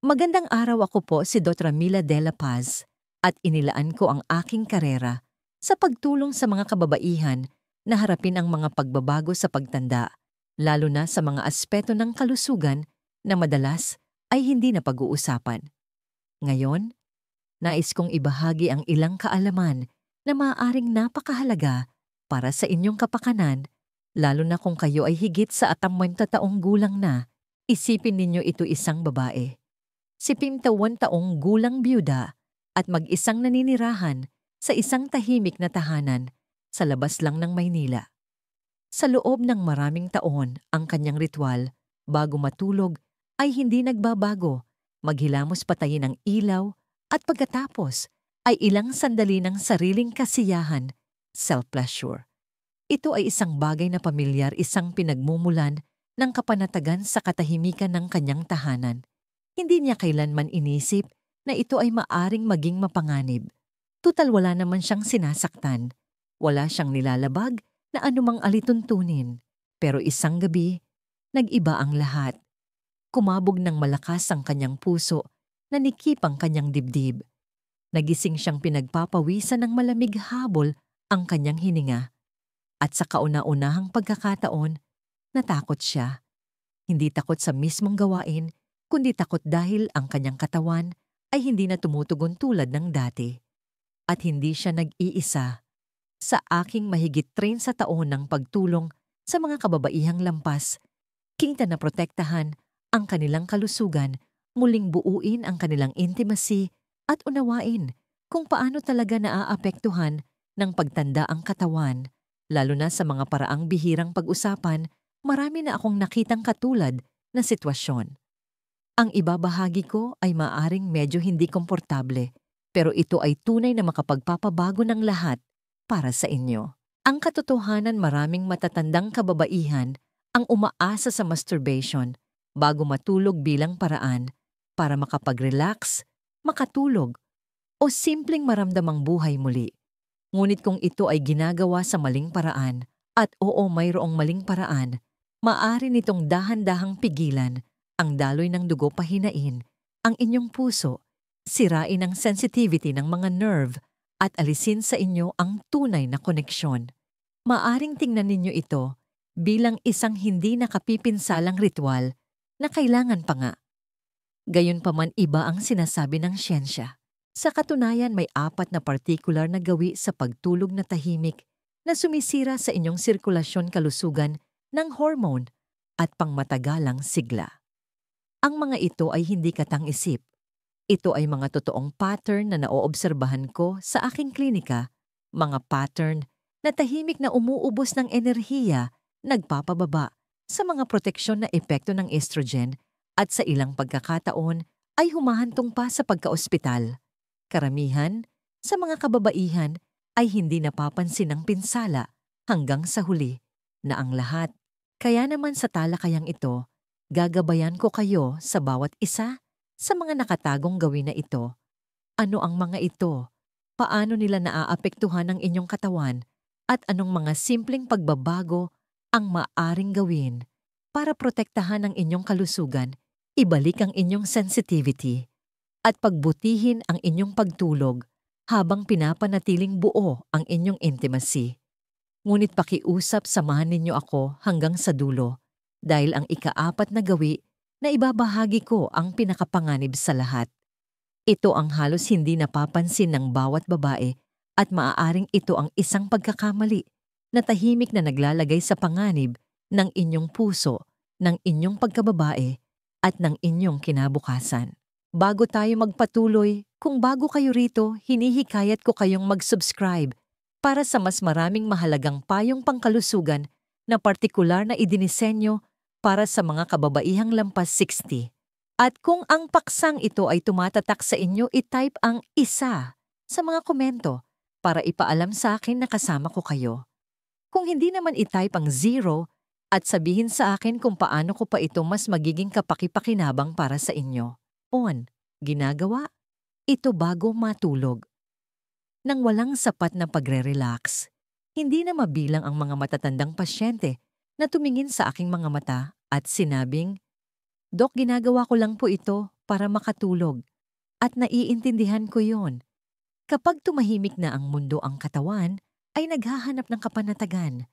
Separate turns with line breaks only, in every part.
Magandang araw, ako po si Dr. Mila de la Paz at inilaan ko ang aking karera sa pagtulong sa mga kababaihan na harapin ang mga pagbabago sa pagtanda, lalo na sa mga aspeto ng kalusugan na madalas ay hindi na pag-uusapan. Ngayon, nais kong ibahagi ang ilang kaalaman na maaaring napakahalaga para sa inyong kapakanan, lalo na kung kayo ay higit sa 80 taong gulang na. Isipin ninyo ito, isang babae. Si 51 taong gulang byuda at mag-isang naninirahan sa isang tahimik na tahanan sa labas lang ng Maynila. Sa loob ng maraming taon, ang kanyang ritual bago matulog ay hindi nagbabago. Maghilamos patayin ang ilaw at pagkatapos ay ilang sandali ng sariling kasiyahan, self-pleasure. Ito ay isang bagay na pamilyar, isang pinagmumulan ng kapanatagan sa katahimikan ng kanyang tahanan. Hindi niya kailanman inisip na ito ay maaring maging mapanganib. Tutal wala naman siyang sinasaktan. Wala siyang nilalabag na anumang alituntunin. Pero isang gabi, nag-iba ang lahat. Kumabog ng malakas ang kanyang puso, nanikip ang kanyang dibdib. Nagising siyang pinagpapawisan ng malamig habol ang kanyang hininga. At sa kauna-unahang pagkakataon, natakot siya. Hindi takot sa mismong gawain, kundi takot dahil ang kanyang katawan ay hindi na tumutugon tulad ng dati. At hindi siya nag-iisa. Sa aking mahigit 30 taon ng pagtulong sa mga kababaihang lampas, kita na protektahan ang kanilang kalusugan, muling buuin ang kanilang intimacy at unawain kung paano talaga naaapektuhan ng pagtanda ang katawan, lalo na sa mga paraang bihirang pag-usapan. Marami na akong nakitang katulad na sitwasyon. Ang ibabahagi ko ay maaring medyo hindi komportable, pero ito ay tunay na makapagpapabago ng lahat para sa inyo. Ang katotohanan, maraming matatandang kababaihan ang umaasa sa masturbation bago matulog bilang paraan para makapag-relax, makatulog, o simpleng maramdamang buhay muli. Ngunit kung ito ay ginagawa sa maling paraan, at oo, mayroong maling paraan, maaari nitong dahan-dahang pigilan ang daloy ng dugo, pahinain ang inyong puso, sirain ang sensitivity ng mga nerve at alisin sa inyo ang tunay na koneksyon. Maaring tingnan ninyo ito bilang isang hindi nakapipinsalang ritual na kailangan pa nga. Gayunpaman, iba ang sinasabi ng siyensya. Sa katunayan, may 4 na partikular na gawi sa pagtulog na tahimik na sumisira sa inyong sirkulasyon, kalusugan ng hormone at pangmatagalang sigla. Ang mga ito ay hindi katang-isip. Ito ay mga totoong pattern na naoobserbahan ko sa aking klinika, mga pattern na tahimik na umuubos ng enerhiya, nagpapababa sa mga proteksyon na epekto ng estrogen at sa ilang pagkakataon ay humahantong pa sa pagkaospital. Karamihan sa mga kababaihan ay hindi napapansin ng pinsala hanggang sa huli na ang lahat. Kaya naman sa talakayang ito, gagabayan ko kayo sa bawat isa sa mga nakatagong gawin na ito. Ano ang mga ito? Paano nila naaapektuhan ang inyong katawan? At anong mga simpleng pagbabago ang maaring gawin para protektahan ang inyong kalusugan, ibalik ang inyong sensitivity, at pagbutihin ang inyong pagtulog habang pinapanatiling buo ang inyong intimacy? Ngunit pakiusap, samahan ninyo ako hanggang sa dulo. Dahil ang ika-4 na gawi na ibabahagi ko ang pinakapanganib sa lahat. Ito ang halos hindi napapansin ng bawat babae at maaaring ito ang isang pagkakamali na tahimik na naglalagay sa panganib ng inyong puso, ng inyong pagkababae at ng inyong kinabukasan. Bago tayo magpatuloy, kung bago kayo rito, hinihikayat ko kayong mag-subscribe para sa mas maraming mahalagang payong pangkalusugan na partikular na idinisenyo para sa mga kababaihang lampas 60. At kung ang paksang ito ay tumatatak sa inyo, i-type ang isa sa mga komento para ipaalam sa akin na kasama ko kayo. Kung hindi naman, i-type ang 0 at sabihin sa akin kung paano ko pa ito mas magiging kapaki-pakinabang para sa inyo. Ginagawa ito bago matulog. Nang walang sapat na pagre-relax, hindi na mabilang ang mga matatandang pasyente na tumingin sa aking mga mata at sinabing, "Dok, ginagawa ko lang po ito para makatulog. At naiintindihan ko yon. Kapag tumahimik na ang mundo ang katawan, ay naghahanap ng kapanatagan.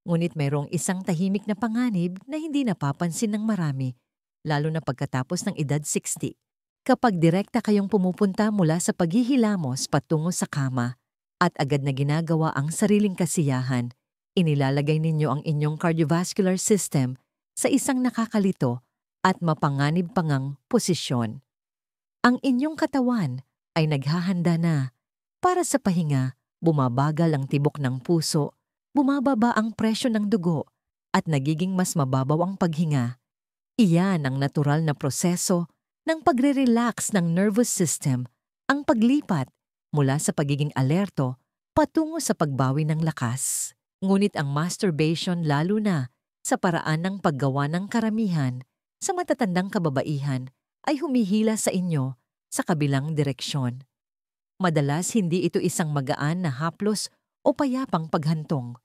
Ngunit mayroong isang tahimik na panganib na hindi napapansin ng marami, lalo na pagkatapos ng edad 60. Kapag direkta kayong pumupunta mula sa paghihilamos patungo sa kama at agad na ginagawa ang sariling kasiyahan, inilalagay ninyo ang inyong cardiovascular system sa isang nakakalito at mapanganib pangang posisyon. Ang inyong katawan ay naghahanda na para sa pahinga, bumabagal ang tibok ng puso, bumababa ang presyo ng dugo, at nagiging mas mababaw ang paghinga. Iyan ang natural na proseso ng pagre-relax ng nervous system, ang paglipat mula sa pagiging alerto patungo sa pagbawi ng lakas. Ngunit ang masturbation lalo na sa paraan ng paggawa ng karamihan sa matatandang kababaihan ay humihila sa inyo sa kabilang direksyon. Madalas hindi ito isang magaan na haplos o payapang paghantong.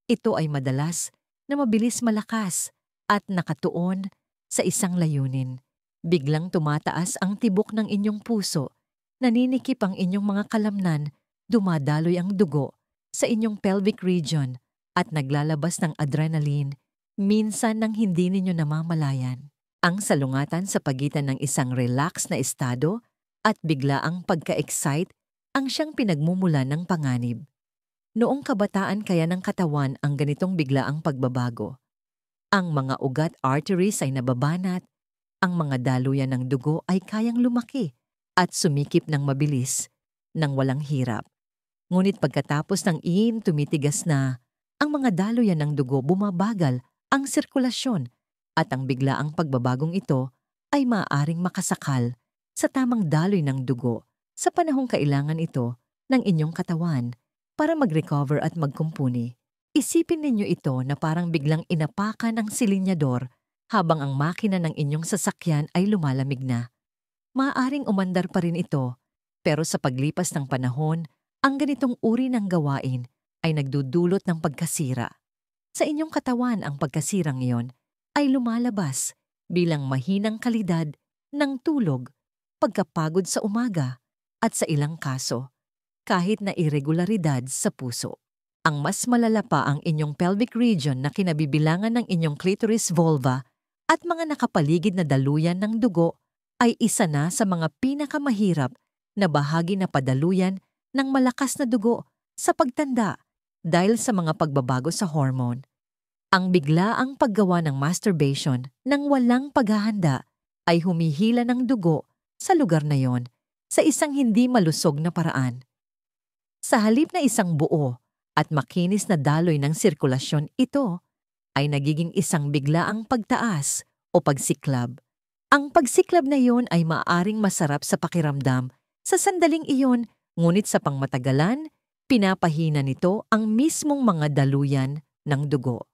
Ito ay madalas na mabilis malakas at nakatuon sa isang layunin. Biglang tumataas ang tibok ng inyong puso, naninikip ang inyong mga kalamnan, dumadaloy ang dugo sa inyong pelvic region at naglalabas ng adrenaline, minsan nang hindi ninyo namamalayan. Ang salungatan sa pagitan ng isang relax na estado at biglaang pagka-excite ang siyang pinagmumulan ng panganib. Noong kabataan kaya ng katawan ang ganitong biglaang pagbabago. Ang mga ugat arteries ay nababanat, ang mga daluyan ng dugo ay kayang lumaki at sumikip ng mabilis nang walang hirap. Ngunit pagkatapos ng tumitigas na, ang mga daluyan ng dugo bumabagal ang sirkulasyon at ang biglaang pagbabagong ito ay maaaring makasakal sa tamang daloy ng dugo sa panahong kailangan ito ng inyong katawan para mag-recover at magkumpuni. Isipin ninyo ito na parang biglang inapakan ng silinyador habang ang makina ng inyong sasakyan ay lumalamig na. Maaaring umandar pa rin ito, pero sa paglipas ng panahon, ang ganitong uri ng gawain ay nagdudulot ng pagkasira. Sa inyong katawan ang pagkasirang iyon ay lumalabas bilang mahinang kalidad ng tulog, pagkapagod sa umaga, at sa ilang kaso, kahit na irregularidad sa puso. Ang mas malala pa ang inyong pelvic region na kinabibilangan ng inyong clitoris vulva at mga nakapaligid na daluyan ng dugo ay isa na sa mga pinakamahirap na bahagi na padaluyan ng malakas na dugo sa pagtanda dahil sa mga pagbabago sa hormone. Ang biglaang paggawa ng masturbation nang walang paghahanda ay humihila ng dugo sa lugar na yon sa isang hindi malusog na paraan. Sa halip na isang buo at makinis na daloy ng sirkulasyon, ito ay nagiging isang biglaang pagtaas o pagsiklab. Ang pagsiklab na iyon ay maaaring masarap sa pakiramdam sa sandaling iyon, ngunit sa pangmatagalan, pinapahina nito ang mismong mga daluyan ng dugo.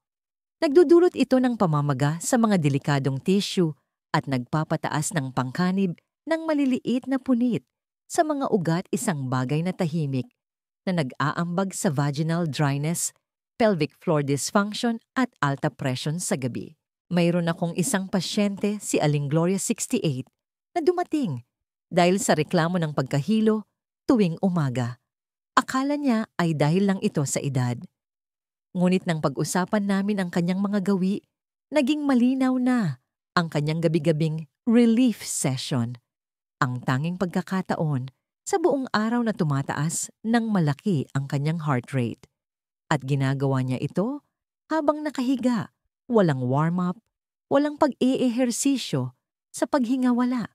Nagdudulot ito ng pamamaga sa mga delikadong tissue at nagpapataas ng pangkanib ng maliliit na punit sa mga ugat, isang bagay na tahimik na nag-aambag sa vaginal dryness, pelvic floor dysfunction at alta presyon sa gabi. Mayroon akong isang pasyente, si Aling Gloria 68, na dumating dahil sa reklamo ng pagkahilo tuwing umaga. Akala niya ay dahil lang ito sa edad. Ngunit nang pag-usapan namin ang kanyang mga gawi, naging malinaw na ang kanyang gabi-gabing relief session, ang tanging pagkakataon sa buong araw na tumataas ng malaki ang kanyang heart rate. At ginagawa niya ito habang nakahiga, walang warm-up, walang pag-eehersisyo, sa paghinga wala.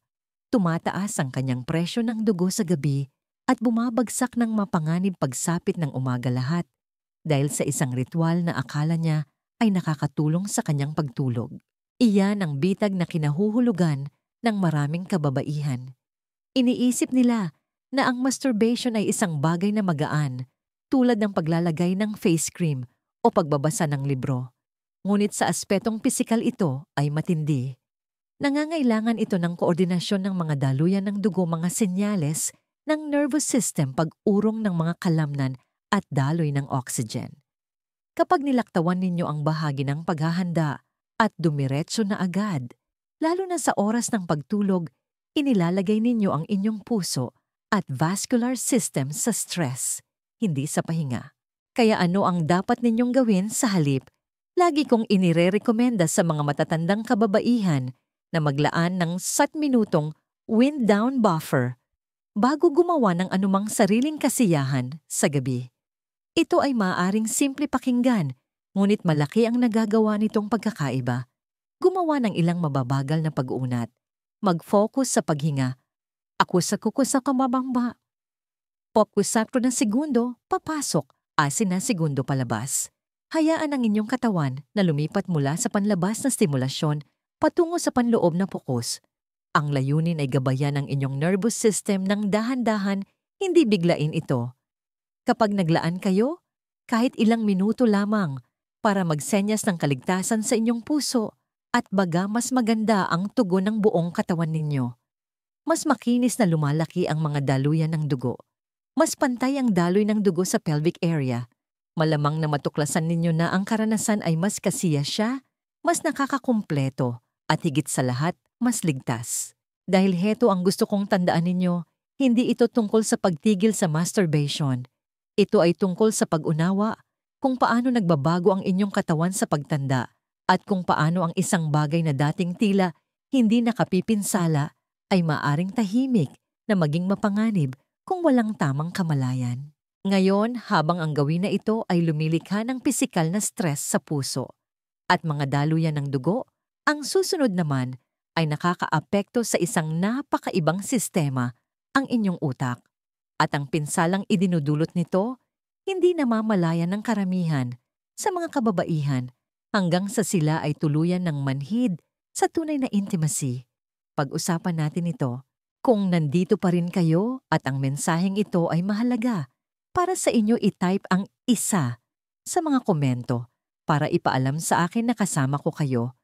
Tumataas ang kanyang presyo ng dugo sa gabi at bumabagsak ng mapanganib pagsapit ng umaga lahat dahil sa isang ritual na akala niya ay nakakatulong sa kanyang pagtulog. Iyan ang bitag na kinahuhulugan ng maraming kababaihan. Iniisip nila na ang masturbation ay isang bagay na magaan, tulad ng paglalagay ng face cream o pagbabasa ng libro. Ngunit sa aspetong pisikal ito ay matindi. Nangangailangan ito ng koordinasyon ng mga daluyan ng dugo, mga senyales ng nervous system, pag-urong ng mga kalamnan at daloy ng oxygen. Kapag nilaktawan ninyo ang bahagi ng paghahanda at dumiretso na agad, lalo na sa oras ng pagtulog, inilalagay ninyo ang inyong puso at vascular system sa stress, hindi sa pahinga. Kaya ano ang dapat ninyong gawin sa halip? Lagi kong inirerekomenda sa mga matatandang kababaihan na maglaan ng 7 minutong wind down buffer bago gumawa ng anumang sariling kasiyahan sa gabi. Ito ay maaaring simple pakinggan, ngunit malaki ang nagagawa nitong pagkakaiba. Gumawa ng ilang mababagal na pag-uunat. Mag-focus sa paghinga. Akusa-kuko sa kamabangba. Pop-kusakto na segundo, papasok. Asin na segundo palabas. Hayaan ang inyong katawan na lumipat mula sa panlabas na stimulasyon patungo sa panloob na pokus. Ang layunin ay gabayan ang inyong nervous system ng dahan-dahan, hindi biglain ito. Kapag naglaan kayo, kahit ilang minuto lamang para magsenyas ng kaligtasan sa inyong puso at baga mas maganda ang tugon ng buong katawan ninyo. Mas makinis na lumalaki ang mga daluyan ng dugo. Mas pantay ang daloy ng dugo sa pelvic area. Malamang na matuklasan ninyo na ang karanasan ay mas kasiya siya, mas nakakakumpleto, at higit sa lahat, mas ligtas. Dahil heto ang gusto kong tandaan ninyo, hindi ito tungkol sa pagtigil sa masturbation. Ito ay tungkol sa pag-unawa kung paano nagbabago ang inyong katawan sa pagtanda at kung paano ang isang bagay na dating tila hindi nakapipinsala ay maaring tahimik na maging mapanganib kung walang tamang kamalayan. Ngayon, habang ang gawin na ito ay lumilikha ng pisikal na stress sa puso at mga daluyan ng dugo, ang susunod naman ay nakakaapekto sa isang napakaibang sistema, ang inyong utak. At ang pinsalang idinudulot nito, hindi namamalayan ng karamihan sa mga kababaihan hanggang sa sila ay tuluyan ng manhid sa tunay na intimacy. Pag-usapan natin ito. Kung nandito pa rin kayo at ang mensaheng ito ay mahalaga, para sa inyo i-type ang isa sa mga komento para ipaalam sa akin na kasama ko kayo.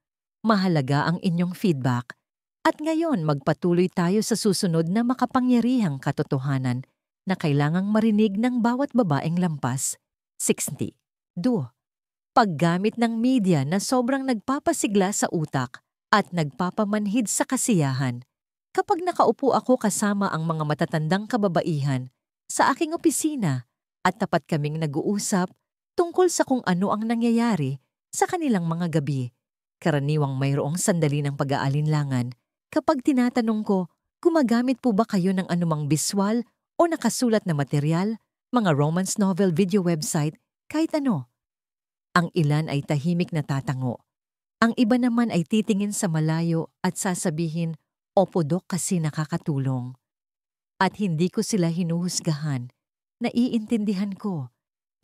Mahalaga ang inyong feedback. At ngayon magpatuloy tayo sa susunod na makapangyarihang katotohanan na kailangang marinig ng bawat babaeng lampas. 60. 2. Paggamit ng media na sobrang nagpapasigla sa utak at nagpapamanhid sa kasiyahan. Kapag nakaupo ako kasama ang mga matatandang kababaihan sa aking opisina at tapat kaming nag-uusap tungkol sa kung ano ang nangyayari sa kanilang mga gabi, karaniwang mayroong sandali ng pag-aalinlangan kapag tinatanong ko, gumagamit po ba kayo ng anumang biswal o nakasulat na material, mga romance novel, video website, kahit ano? Ang ilan ay tahimik na tatango. Ang iba naman ay titingin sa malayo at sasabihin, "Opo Dok, kasi nakakatulong." At hindi ko sila hinuhusgahan. Naiintindihan ko.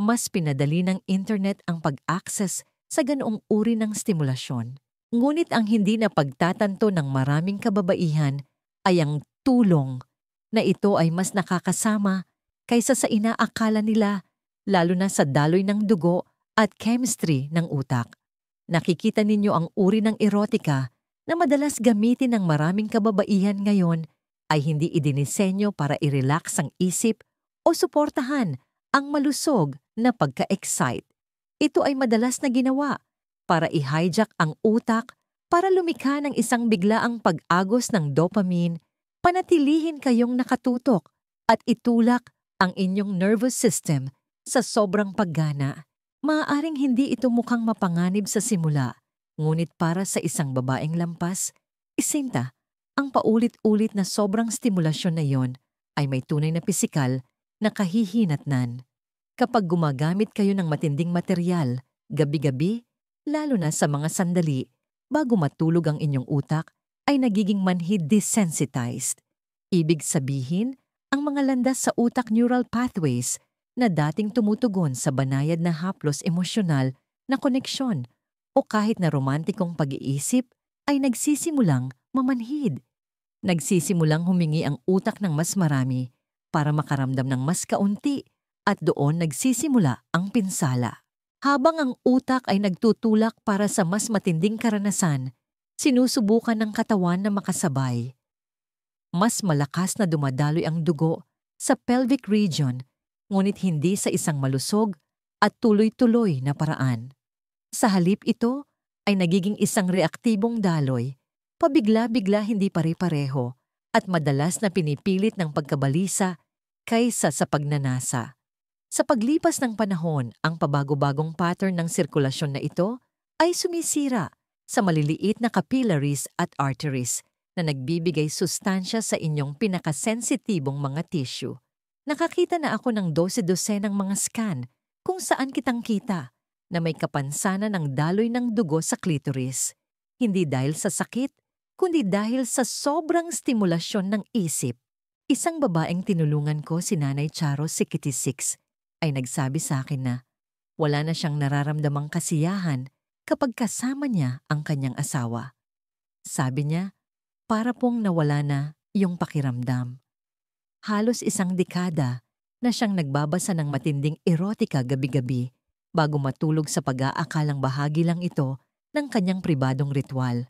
Mas pinadali ng internet ang pag-access sa ganoong uri ng stimulasyon. Ngunit ang hindi na pagtatanto ng maraming kababaihan ay ang tulong na ito ay mas nakakasama kaysa sa inaakala nila, lalo na sa daloy ng dugo at chemistry ng utak. Nakikita ninyo ang uri ng erotika na madalas gamitin ng maraming kababaihan ngayon ay hindi idinisenyo para i-relax ang isip o suportahan ang malusog na pagka-excite. Ito ay madalas na ginawa para i-hijack ang utak para lumikha ng isang biglaang pag-agos ng dopamine, panatilihin kayong nakatutok at itulak ang inyong nervous system sa sobrang paggana. Maaaring hindi ito mukhang mapanganib sa simula, ngunit para sa isang babaeng lampas, isinta, ang paulit-ulit na sobrang stimulasyon na yon ay may tunay na pisikal na kahihinatnan. Kapag gumagamit kayo ng matinding material, gabi-gabi, lalo na sa mga sandali, bago matulog ang inyong utak, ay nagiging manhid desensitized. Ibig sabihin, ang mga landas sa utak neural pathways na dating tumutugon sa banayad na haplos emosyonal na koneksyon o kahit na romantikong pag-iisip ay nagsisimulang mamanhid. Nagsisimulang humingi ang utak ng mas marami para makaramdam ng mas kaunti at doon nagsisimula ang pinsala. Habang ang utak ay nagtutulak para sa mas matinding karanasan, sinusubukan ng katawan na makasabay. Mas malakas na dumadaloy ang dugo sa pelvic region, ngunit hindi sa isang malusog at tuloy-tuloy na paraan. Sa halip ito ay nagiging isang reaktibong daloy, pabigla-bigla hindi pare-pareho at madalas na pinipilit ng pagkabalisa kaysa sa pagnanasa. Sa paglipas ng panahon, ang pabago-bagong pattern ng sirkulasyon na ito ay sumisira sa maliliit na capillaries at arteries na nagbibigay sustansya sa inyong pinakasensitibong mga tissue. Nakakita na ako ng 12-dosenang mga scan kung saan kitang-kita na may kapansanan ng daloy ng dugo sa clitoris. Hindi dahil sa sakit, kundi dahil sa sobrang stimulasyon ng isip. Isang babaeng tinulungan ko, si Nanay Charo, 66, ay nagsabi sa akin na wala na siyang nararamdamang kasiyahan kapag kasama niya ang kanyang asawa. Sabi niya, para pong nawala na yung pakiramdam. Halos isang dekada na siyang nagbabasa ng matinding erotika gabi-gabi bago matulog sa pag-aakalang bahagi lang ito ng kanyang pribadong ritual.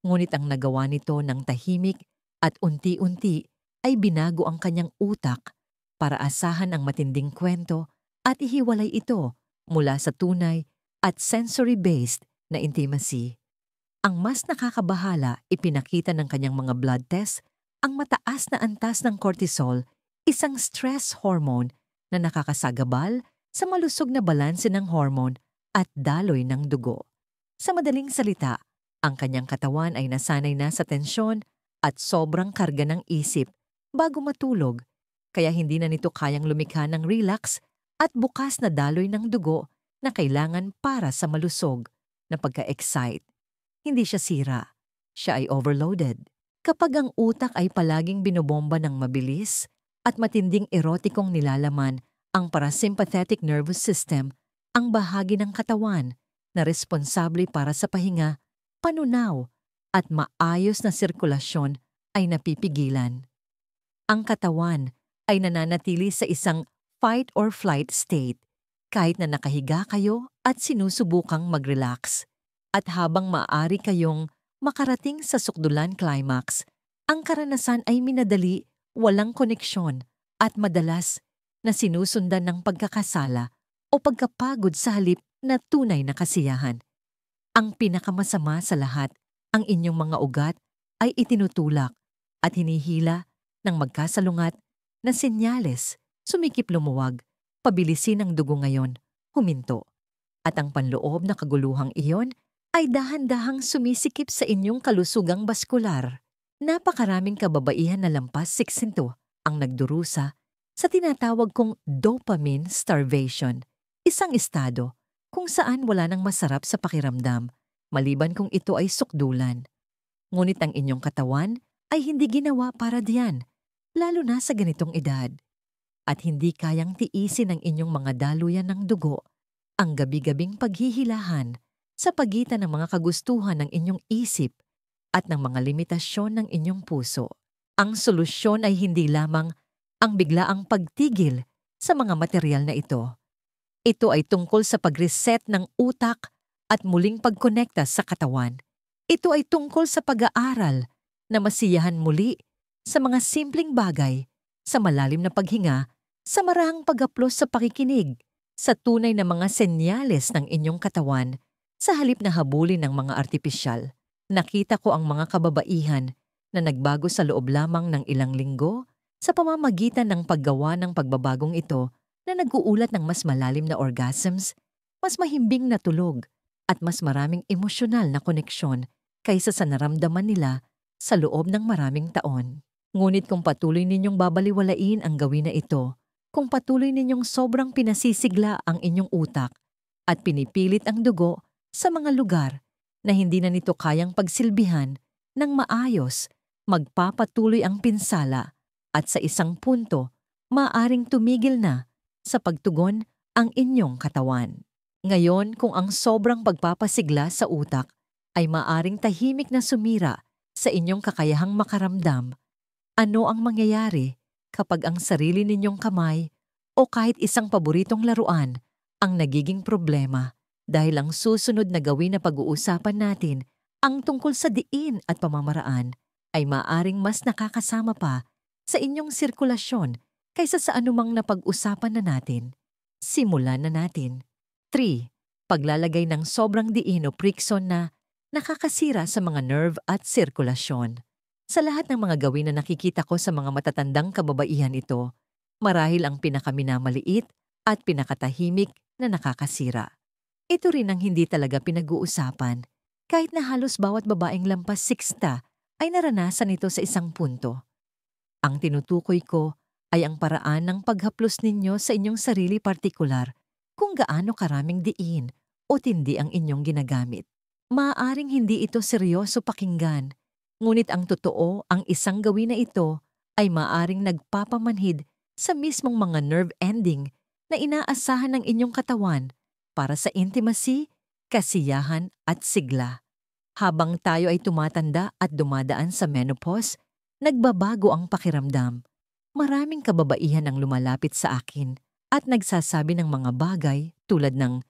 Ngunit ang nagawa nito ng tahimik at unti-unti ay binago ang kanyang utak para asahan ang matinding kwento at ihiwalay ito mula sa tunay at sensory-based na intimacy. Ang mas nakakabahala, ipinakita ng kanyang mga blood test ang mataas na antas ng cortisol, isang stress hormone na nakakasagabal sa malusog na balanse ng hormone at daloy ng dugo. Sa madaling salita, ang kanyang katawan ay nasanay na sa tensyon at sobrang karga ng isip bago matulog, kaya hindi na nito kayang lumikha ng relax at bukas na daloy ng dugo na kailangan para sa malusog na pagka-excite. Hindi siya sira, siya ay overloaded. Kapag ang utak ay palaging binobomba ng mabilis at matinding erotikong nilalaman ang parasympathetic nervous system, ang bahagi ng katawan na responsable para sa pahinga, panunaw at maayos na sirkulasyon ay napipigilan. Ang katawan ay nananatili sa isang fight or flight state kahit na nakahiga kayo at sinusubukang mag-relax. At habang maaari kayong makarating sa sukdulan climax, ang karanasan ay minadali, walang koneksyon at madalas na sinusundan ng pagkakasala o pagkapagod sa halip na tunay na kasiyahan. Ang pinakamasama sa lahat, ang inyong mga ugat ay itinutulak at hinihila ng magkasalungat na senyales, sumikip lumuwag, pabilisin ang dugo ngayon, huminto. At ang panloob na kaguluhang iyon ay dahan-dahang sumisikip sa inyong kalusugang baskular. Napakaraming kababaihan na lampas 62 ang nagdurusa sa tinatawag kong dopamine starvation, isang estado kung saan wala nang masarap sa pakiramdam, maliban kung ito ay sukdulan. Ngunit ang inyong katawan ay hindi ginawa para diyan, lalo na sa ganitong edad. At hindi kayang tiisin ng inyong mga daluyan ng dugo ang gabi-gabing paghihilahan sa pagitan ng mga kagustuhan ng inyong isip at ng mga limitasyon ng inyong puso. Ang solusyon ay hindi lamang ang biglaang pagtigil sa mga material na ito. Ito ay tungkol sa pag-reset ng utak at muling pagkonekta sa katawan. Ito ay tungkol sa pag-aaral na masiyahan muli sa mga simpleng bagay, sa malalim na paghinga, sa marahang pag-aplos sa pakikinig, sa tunay na mga senyales ng inyong katawan, sa halip na habulin ng mga artipisyal. Nakita ko ang mga kababaihan na nagbago sa loob lamang ng ilang linggo sa pamamagitan ng paggawa ng pagbabagong ito na nag-uulat ng mas malalim na orgasms, mas mahimbing na tulog, at mas maraming emosyonal na koneksyon kaysa sa naramdaman nila sa loob ng maraming taon. Ngunit kung patuloy ninyong babaliwalain ang gawin na ito, kung patuloy ninyong sobrang pinasisigla ang inyong utak at pinipilit ang dugo sa mga lugar na hindi na nito kayang pagsilbihan ng maayos, magpapatuloy ang pinsala at sa isang punto, maaaring tumigil na sa pagtugon ang inyong katawan. Ngayon, kung ang sobrang pagpapasigla sa utak ay maaring tahimik na sumira sa inyong kakayahang makaramdam, ano ang mangyayari kapag ang sarili ninyong kamay o kahit isang paboritong laruan ang nagiging problema dahil ang susunod na gawin na pag-uusapan natin ang tungkol sa diin at pamamaraan ay maaring mas nakakasama pa sa inyong sirkulasyon kaysa sa anumang napag-usapan na natin. Simulan na natin. 3. Paglalagay ng sobrang diin o prikson na nakakasira sa mga nerve at sirkulasyon. Sa lahat ng mga gawin na nakikita ko sa mga matatandang kababaihan ito, marahil ang pinakaminamaliit at pinakatahimik na nakakasira. Ito rin ang hindi talaga pinag-uusapan, kahit na halos bawat babaeng lampas 60 ay naranasan ito sa isang punto. Ang tinutukoy ko ay ang paraan ng paghaplos ninyo sa inyong sarili partikular kung gaano karaming diin o tindi ang inyong ginagamit. Maaaring hindi ito seryoso pakinggan, ngunit ang totoo, ang isang gawin na ito ay maaaring nagpapamanhid sa mismong mga nerve ending na inaasahan ng inyong katawan para sa intimacy, kasiyahan at sigla. Habang tayo ay tumatanda at dumadaan sa menopause, nagbabago ang pakiramdam. Maraming kababaihan ang lumalapit sa akin at nagsasabi ng mga bagay tulad ng,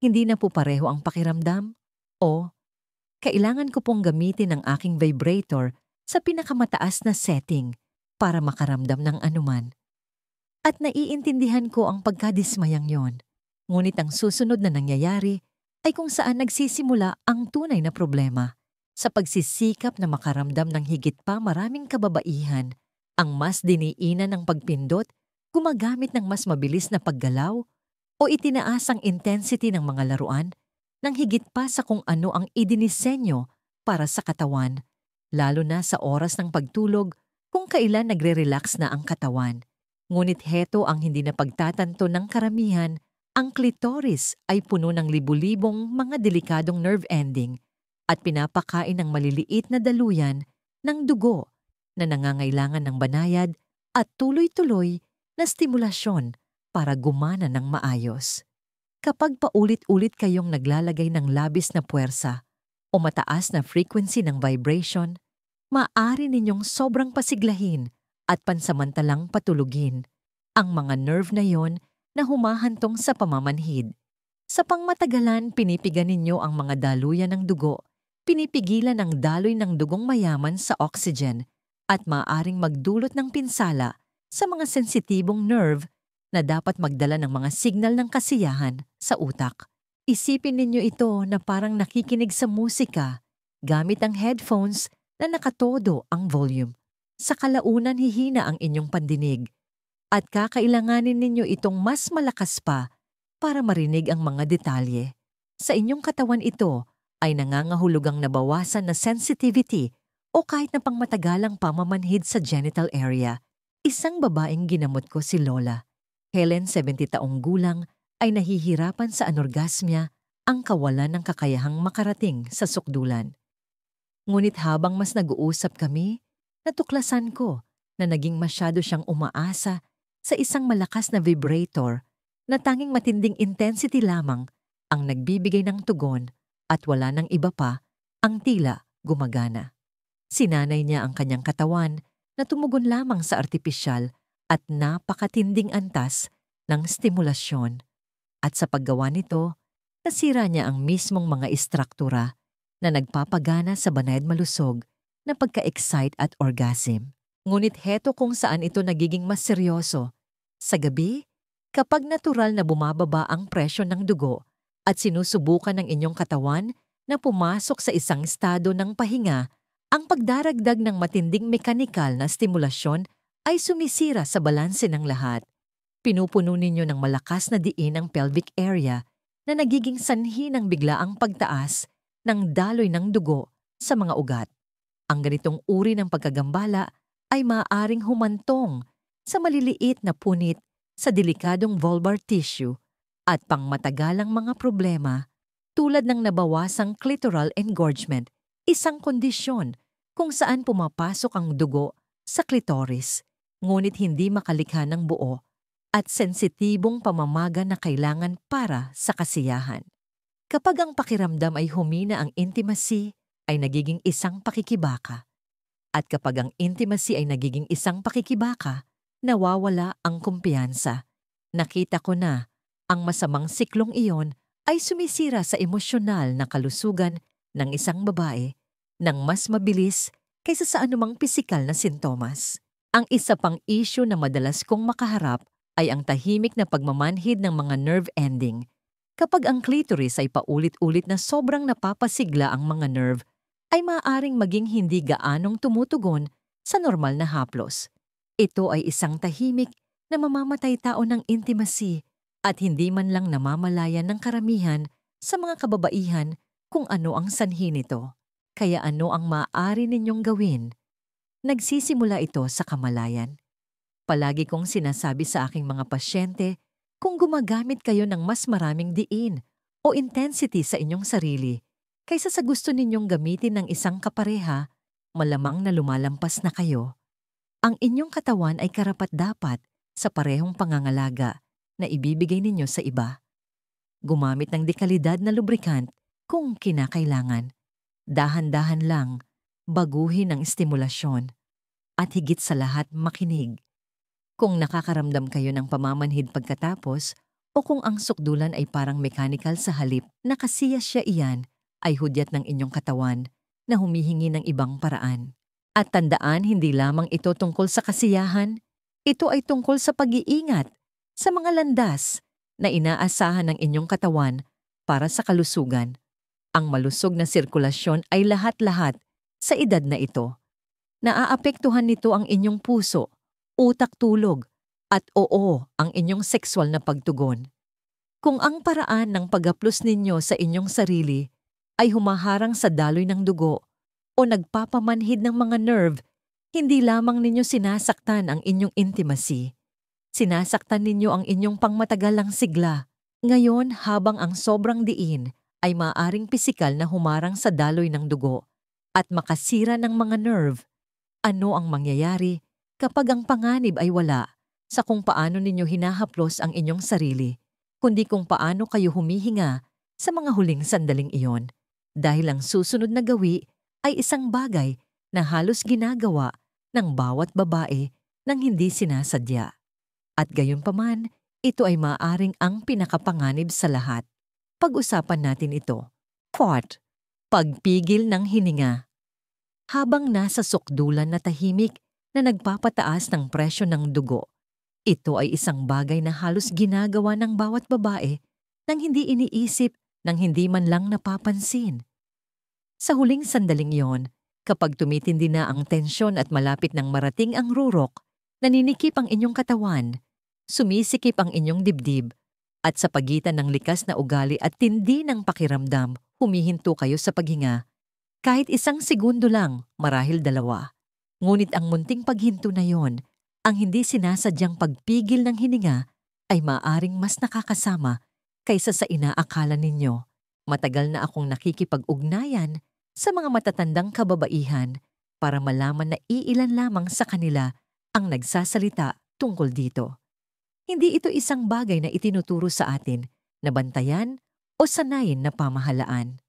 "Hindi na po pareho ang pakiramdam," o "Kailangan ko pong gamitin ang aking vibrator sa pinakamataas na setting para makaramdam ng anuman." At naiintindihan ko ang pagkadismayang yon. Ngunit ang susunod na nangyayari ay kung saan nagsisimula ang tunay na problema. Sa pagsisikap na makaramdam ng higit pa maraming kababaihan, ang mas diniinan ng pagpindot, gumagamit ng mas mabilis na paggalaw, o itinaas ang intensity ng mga laruan nang higit pa sa kung ano ang idinisenyo para sa katawan, lalo na sa oras ng pagtulog kung kailan nagre-relax na ang katawan. Ngunit heto ang hindi napagtatanto ng karamihan, ang klitoris ay puno ng libu-libong mga delikadong nerve ending at pinapakain ng maliliit na daluyan ng dugo na nangangailangan ng banayad at tuloy-tuloy na stimulasyon para gumana ng maayos. Kapag paulit-ulit kayong naglalagay ng labis na puwersa o mataas na frequency ng vibration, maaari ninyong sobrang pasiglahin at pansamantalang patulugin ang mga nerve na yon na humahantong sa pamamanhid. Sa pangmatagalan, pinipigan ninyo ang mga daluyan ng dugo, pinipigilan ang daloy ng dugong mayaman sa oxygen at maaaring magdulot ng pinsala sa mga sensitibong nerve na dapat magdala ng mga signal ng kasiyahan sa utak. Isipin ninyo ito na parang nakikinig sa musika gamit ang headphones na nakatodo ang volume. Sa kalaunan hihina ang inyong pandinig at kakailanganin ninyo itong mas malakas pa para marinig ang mga detalye. Sa inyong katawan ito ay nangangahulugang nabawasan na sensitivity o kahit na pangmatagalang pamamanhid sa genital area. Isang babaeng ginamot ko si Lola. Helen, 70 taong gulang, ay nahihirapan sa anorgasmia, ang kawalan ng kakayahang makarating sa sukdulan. Ngunit habang mas nag-uusap kami, natuklasan ko na naging masyado siyang umaasa sa isang malakas na vibrator na tanging matinding intensity lamang ang nagbibigay ng tugon at wala ng iba pa ang tila gumagana. Sinanay niya ang kanyang katawan na tumugon lamang sa artipisyal at napakatinding antas ng stimulasyon. At sa paggawa nito, nasira niya ang mismong mga istruktura na nagpapagana sa banayad malusog na pagka-excite at orgasm. Ngunit heto kung saan ito nagiging mas seryoso. Sa gabi, kapag natural na bumababa ang presyon ng dugo at sinusubukan ng inyong katawan na pumasok sa isang estado ng pahinga, ang pagdaragdag ng matinding mekanikal na stimulasyon ay sumisira sa balanse ng lahat. Pinupuno ninyo ng malakas na diin ang pelvic area na nagiging sanhi ng biglaang pagtaas ng daloy ng dugo sa mga ugat. Ang ganitong uri ng pagkagambala ay maaaring humantong sa maliliit na punit sa delikadong vulvar tissue at pangmatagalang mga problema tulad ng nabawasang clitoral engorgement, isang kondisyon kung saan pumapasok ang dugo sa clitoris, ngunit hindi makalikha ng buo at sensitibong pamamaga na kailangan para sa kasiyahan. Kapag ang pakiramdam ay humina, ang intimacy ay nagiging isang pakikibaka. At kapag ang intimacy ay nagiging isang pakikibaka, nawawala ang kumpiyansa. Nakita ko na ang masamang siklong iyon ay sumisira sa emosyonal na kalusugan ng isang babae nang mas mabilis kaysa sa anumang pisikal na sintomas. Ang isa pang issue na madalas kong makaharap ay ang tahimik na pagmamanhid ng mga nerve ending. Kapag ang clitoris ay paulit-ulit na sobrang napapasigla ang mga nerve, ay maaaring maging hindi gaanong tumutugon sa normal na haplos. Ito ay isang tahimik na mamamatay tao ng intimacy at hindi man lang namamalayan ng karamihan sa mga kababaihan kung ano ang sanhi nito. Kaya ano ang maaari ninyong gawin? Nagsisimula ito sa kamalayan. Palagi kong sinasabi sa aking mga pasyente, kung gumagamit kayo ng mas maraming diin o intensity sa inyong sarili, kaysa sa gusto ninyong gamitin ng isang kapareha, malamang na lumalampas na kayo. Ang inyong katawan ay karapat-dapat sa parehong pangangalaga na ibibigay ninyo sa iba. Gumamit ng dekalidad na lubrikant kung kinakailangan. Dahan-dahan lang, baguhin ang estimulasyon. At higit sa lahat makinig. Kung nakakaramdam kayo ng pamamanhid pagkatapos o kung ang sukdulan ay parang mechanical sa halip na kasiyasya iyan, ay hudyat ng inyong katawan na humihingi ng ibang paraan. At tandaan, hindi lamang ito tungkol sa kasiyahan, ito ay tungkol sa pag-iingat sa mga landas na inaasahan ng inyong katawan para sa kalusugan. Ang malusog na sirkulasyon ay lahat-lahat sa edad na ito. Naaapektuhan nito ang inyong puso, utak tulog, at ang inyong sexual na pagtugon. Kung ang paraan ng pag-haplos ninyo sa inyong sarili ay humaharang sa daloy ng dugo o nagpapamanhid ng mga nerve, hindi lamang ninyo sinasaktan ang inyong intimacy. Sinasaktan ninyo ang inyong pangmatagalang sigla. Ngayon, habang ang sobrang diin ay maaaring pisikal na humarang sa daloy ng dugo at makasira ng mga nerve, ano ang mangyayari kapag ang panganib ay wala sa kung paano ninyo hinahaplos ang inyong sarili, kundi kung paano kayo humihinga sa mga huling sandaling iyon, dahil ang susunod na gawi ay isang bagay na halos ginagawa ng bawat babae nang hindi sinasadya. At gayunpaman, ito ay maaaring ang pinakapanganib sa lahat. Pag-usapan natin ito. 4. Pagpigil ng hininga. Habang nasa sukdulan na tahimik na nagpapataas ng presyo ng dugo, ito ay isang bagay na halos ginagawa ng bawat babae nang hindi iniisip, nang hindi man lang napapansin. Sa huling sandaling yon, kapag tumitindi na ang tensyon at malapit ng marating ang rurok, naninikip ang inyong katawan, sumisikip ang inyong dibdib, at sa pagitan ng likas na ugali at tindi ng pakiramdam, humihinto kayo sa paghinga. Kahit isang segundo lang, marahil 2. Ngunit ang munting paghinto na yon, ang hindi sinasadyang pagpigil ng hininga, ay maaring mas nakakasama kaysa sa inaakala ninyo. Matagal na akong nakikipag-ugnayan sa mga matatandang kababaihan para malaman na iilan lamang sa kanila ang nagsasalita tungkol dito. Hindi ito isang bagay na itinuturo sa atin na bantayan o sanayin na pamahalaan.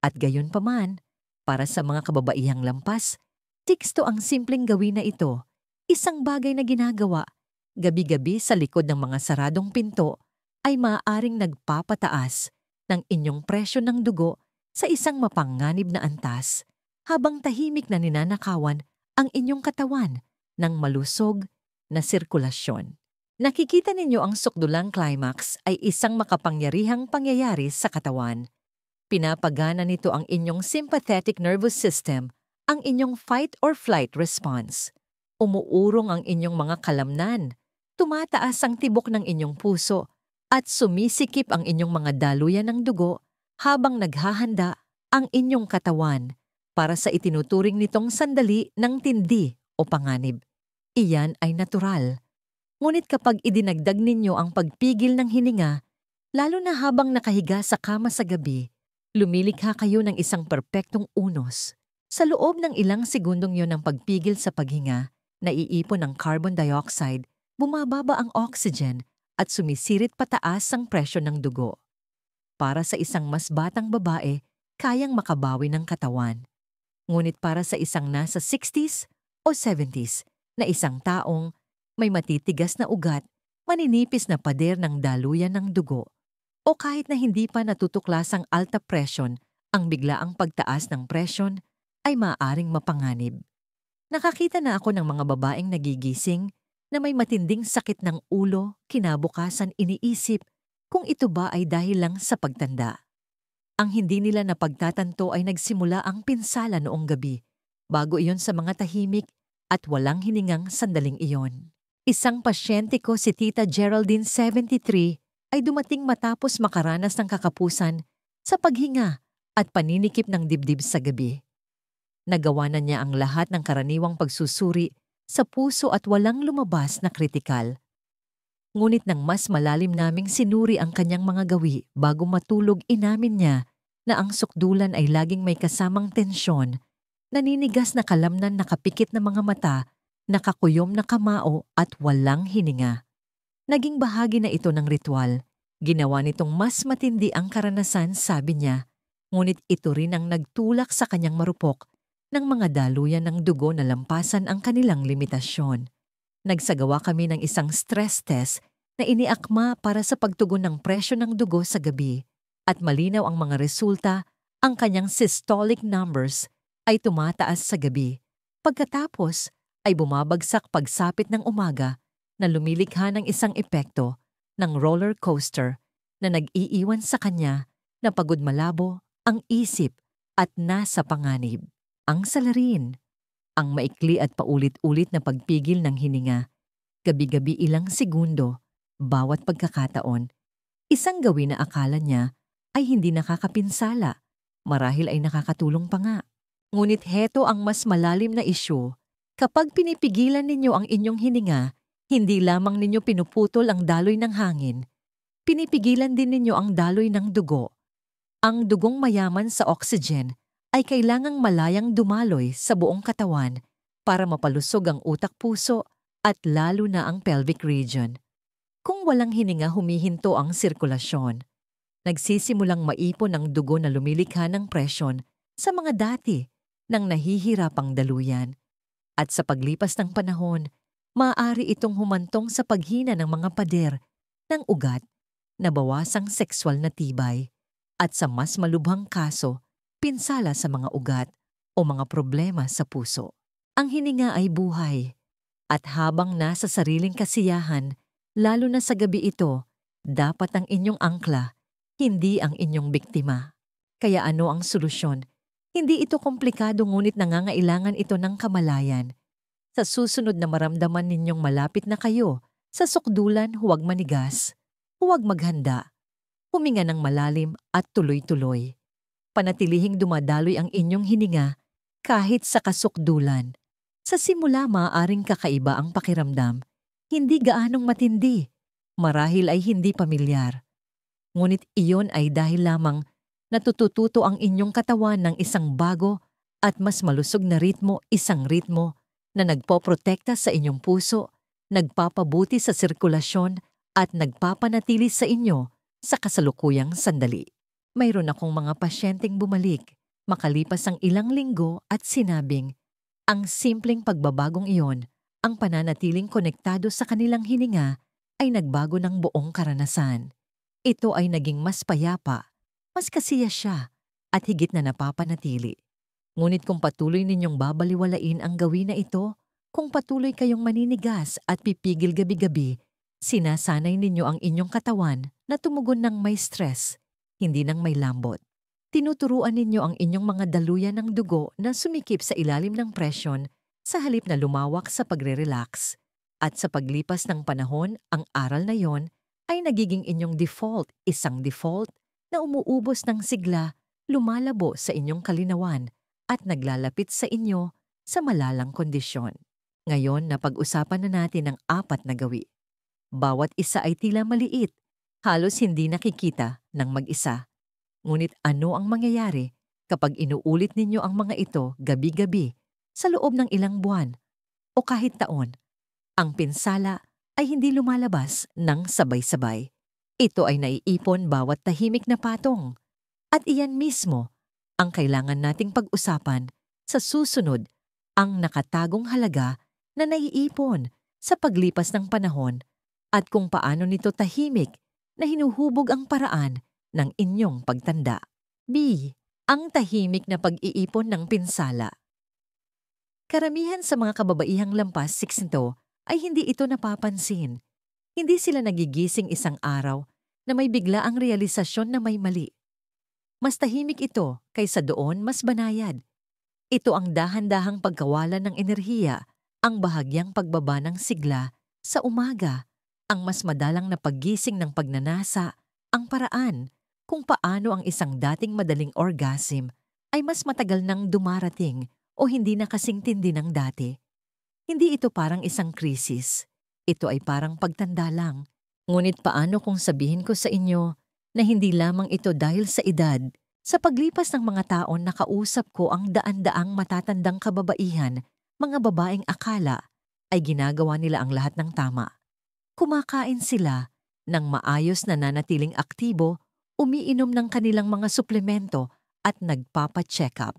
At gayon paman, para sa mga kababaihang lampas, tiksto ang simpleng gawin na ito, isang bagay na ginagawa gabi-gabi sa likod ng mga saradong pinto ay maaaring nagpapataas ng inyong presyo ng dugo sa isang mapanganib na antas habang tahimik na ninanakawan ang inyong katawan ng malusog na sirkulasyon. Nakikita ninyo ang sukdulang climax ay isang makapangyarihang pangyayari sa katawan. Pinapagana nito ang inyong sympathetic nervous system, ang inyong fight or flight response. Umuurong ang inyong mga kalamnan, tumataas ang tibok ng inyong puso, at sumisikip ang inyong mga daluyan ng dugo habang naghahanda ang inyong katawan para sa itinuturing nitong sandali ng tindi o panganib. Iyan ay natural. Ngunit kapag idinagdag ninyo ang pagpigil ng hininga, lalo na habang nakahiga sa kama sa gabi, lumilikha kayo ng isang perpektong unos. Sa loob ng ilang segundong yon ng pagpigil sa paghinga, naiipon ang carbon dioxide, bumababa ang oxygen at sumisirit pataas ang presyo ng dugo. Para sa isang mas batang babae, kayang makabawi ng katawan. Ngunit para sa isang nasa 60s o 70s na isang taong may matitigas na ugat, maninipis na pader ng daluyan ng dugo, o kahit na hindi pa natutuklasang alta presyon, ang biglaang pagtaas ng presyon ay maaaring mapanganib. Nakakita na ako ng mga babaeng nagigising na may matinding sakit ng ulo, kinabukasan iniisip kung ito ba ay dahil lang sa pagtanda. Ang hindi nila napagtatanto ay nagsimula ang pinsala noong gabi, bago iyon sa mga tahimik at walang hiningang sandaling iyon. Isang pasyente ko, si Tita Geraldine, 73, ay dumating matapos makaranas ng kakapusan sa paghinga at paninikip ng dibdib sa gabi. Nagawa na niya ang lahat ng karaniwang pagsusuri sa puso at walang lumabas na kritikal. Ngunit nang mas malalim naming sinuri ang kanyang mga gawi bago matulog, inamin niya na ang sukdulan ay laging may kasamang tensyon, naninigas na kalamnan, nakapikit na mga mata, nakakuyom na kamao at walang hininga. Naging bahagi na ito ng ritual. Ginawa nitong mas matindi ang karanasan, sabi niya, ngunit ito rin ang nagtulak sa kanyang marupok ng mga daluyan ng dugo na lampasan ang kanilang limitasyon. Nagsagawa kami ng isang stress test na iniakma para sa pagtugon ng presyo ng dugo sa gabi, at malinaw ang mga resulta. Ang kanyang systolic numbers ay tumataas sa gabi. Pagkatapos ay bumabagsak pagsapit ng umaga, na lumilikha ng isang epekto ng roller coaster na nag-iiwan sa kanya na pagod, malabo ang isip at nasa panganib. Ang salarin, ang maikli at paulit-ulit na pagpigil ng hininga, gabi-gabi ilang segundo, bawat pagkakataon. Isang gawin na akala niya ay hindi nakakapinsala, marahil ay nakakatulong pa nga. Ngunit heto ang mas malalim na isyu. Kapag pinipigilan ninyo ang inyong hininga, hindi lamang ninyo pinuputol ang daloy ng hangin, pinipigilan din ninyo ang daloy ng dugo. Ang dugong mayaman sa oxygen ay kailangang malayang dumaloy sa buong katawan para mapalusog ang utak-puso at lalo na ang pelvic region. Kung walang hininga, humihinto ang sirkulasyon. Nagsisimulang maipon ang dugo na lumilikha ng presyon sa mga dati ng nahihirapang daluyan. At sa paglipas ng panahon, maaari itong humantong sa paghina ng mga pader ng ugat, nabawasang sexual na tibay, at sa mas malubhang kaso, pinsala sa mga ugat o mga problema sa puso. Ang hininga ay buhay, at habang nasa sariling kasiyahan, lalo na sa gabi, ito dapat ang inyong angkla, hindi ang inyong biktima. Kaya ano ang solusyon? Hindi ito komplikado, ngunit nangangailangan ito ng kamalayan. Sa susunod na maramdaman ninyong malapit na kayo sa sukdulan, huwag manigas, huwag maghanda. Huminga ng malalim at tuloy-tuloy. Panatilihing dumadaloy ang inyong hininga kahit sa kasukdulan. Sa simula, maaaring kakaiba ang pakiramdam, hindi gaanong matindi, marahil ay hindi pamilyar. Ngunit iyon ay dahil lamang natututo ang inyong katawan ng isang bago at mas malusog na ritmo, isang ritmo na nagpoprotekta sa inyong puso, nagpapabuti sa sirkulasyon at nagpapanatili sa inyo sa kasalukuyang sandali. Mayroon akong mga pasyenteng bumalik makalipas ang ilang linggo at sinabing, ang simpleng pagbabagong iyon, ang pananatiling konektado sa kanilang hininga, ay nagbago ng buong karanasan. Ito ay naging mas payapa, mas kasiya siya, at higit na napapanatili. Ngunit kung patuloy ninyong babaliwalain ang gawin na ito, kung patuloy kayong maninigas at pipigil gabi-gabi, sinasanay ninyo ang inyong katawan na tumugon ng may stress, hindi ng may lambot. Tinuturuan ninyo ang inyong mga daluyan ng dugo na sumikip sa ilalim ng presyon sa halip na lumawak sa pagre-relax. At sa paglipas ng panahon, ang aral na yon ay nagiging inyong default, isang default na umuubos ng sigla, lumalabo sa inyong kalinawan at naglalapit sa inyo sa malalang kondisyon. Ngayon, napag-usapan na natin ang 4 na gawi. Bawat isa ay tila maliit, halos hindi nakikita ng mag-isa. Ngunit ano ang mangyayari kapag inuulit ninyo ang mga ito gabi-gabi sa loob ng ilang buwan o kahit taon? Ang pinsala ay hindi lumalabas ng sabay-sabay. Ito ay naiipon bawat tahimik na patong. At iyan mismo ang kailangan nating pag-usapan sa susunod, ang nakatagong halaga na naiipon sa paglipas ng panahon at kung paano nito tahimik na hinuhubog ang paraan ng inyong pagtanda. B. Ang tahimik na pag-iipon ng pinsala. Karamihan sa mga kababaihang lampas 60 ay hindi ito napapansin. Hindi sila nagigising isang araw na may bigla ang realisasyon na may mali. Mas tahimik ito kaysa doon mas banayad. Ito ang dahan-dahang pagkawalan ng enerhiya, ang bahagyang pagbaba ng sigla sa umaga, ang mas madalang na paggising ng pagnanasa, ang paraan kung paano ang isang dating madaling orgasm ay mas matagal nang dumarating o hindi na kasing tindi ng dati. Hindi ito parang isang krisis. Ito ay parang pagtanda lang. Ngunit paano kung sabihin ko sa inyo na hindi lamang ito dahil sa edad? Sa paglipas ng mga taon nakausap ko ang daan-daang matatandang kababaihan, mga babaeng akala ay ginagawa nila ang lahat ng tama. Kumakain sila ng maayos na nanatiling aktibo, umiinom ng kanilang mga suplemento at nagpapa-check up.